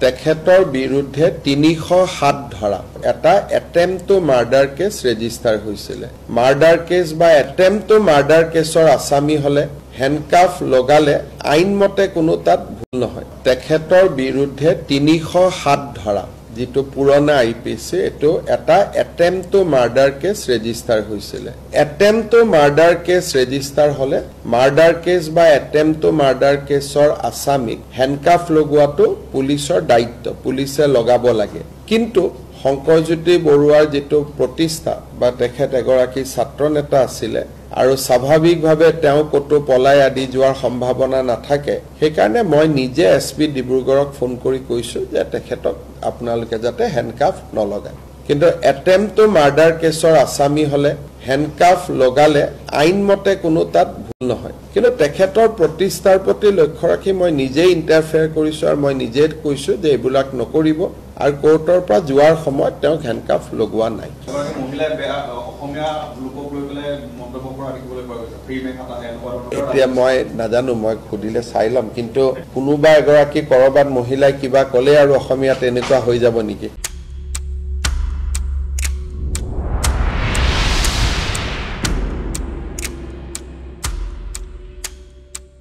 তেখেতৰ বিৰুদ্ধে ৩০৭ ধাৰা এটা attempt to murder case register হৈছিলে। মাৰ্ডাৰ কেছ বা এটেম্প টু মাৰ্ডাৰ কেছৰ আসামি হলে হেণ্ডকাফ লগালে আইনমতে কোনো তাত ভুল নহয়। তেখেতৰ বিৰুদ্ধে ৩০৭ ধাৰা যেটো পুৰণা আইপিসি এটো এটা attempt to murder case register হৈছিলে। Attempt to murder case register হলে মাৰ্ডাৰ কেছ বা এটেম্প টু মাৰ্ডাৰ কেছৰ আসামিক হেণ্ডকাফ লগোৱাটো পুলিচৰ দায়িত্ব, পুলিচে লগাব লাগে। কিন্তু শংকৰজ্যোতি বৰুৱাৰ যেটো প্ৰতিষ্ঠা বা তেখেত এগৰাকী ছাত্ৰ নেতা আছিলে আৰু স্বাভাৱিকভাৱে তেওঁ কতো পলাই আদি যোৱাৰ সম্ভাৱনা নাথাকে, সেইকাৰণে মই নিজে এছপি ডিব্ৰুগড়ক ফোন কৰি কৈছো যে তেখেতক আপোনালোকে যাতে হেণ্ডকাফ নলগায়। কিন্তু এটেম্প টু মাৰ্ডাৰ কেছৰ আসামি হলে হেণ্ডকাফ লগালে আইনমতে কোনো তাত ভুল নহয়। কিন্তু তেখেতৰ প্ৰতিষ্ঠাৰ প্ৰতি লক্ষ্য ৰাখি মই নিজে ইণ্টাৰফেয়াৰ কৰিছো আৰু মই নিজে কৈছো যে এইবিলাক নকৰিব আৰু কোৰ্টৰ পৰা যোৱাৰ সময়ত তেওঁ হেণ্ডকাফ লগোৱা নাই। এতিয়া মই নাজানো, মই সুধিলে চাই ল'ম, কিন্তু কোনোবা এগৰাকী কৰবাত মহিলাই কিবা ক'লে আৰু অসমীয়াত এনেকুৱা হৈ যাব নেকি?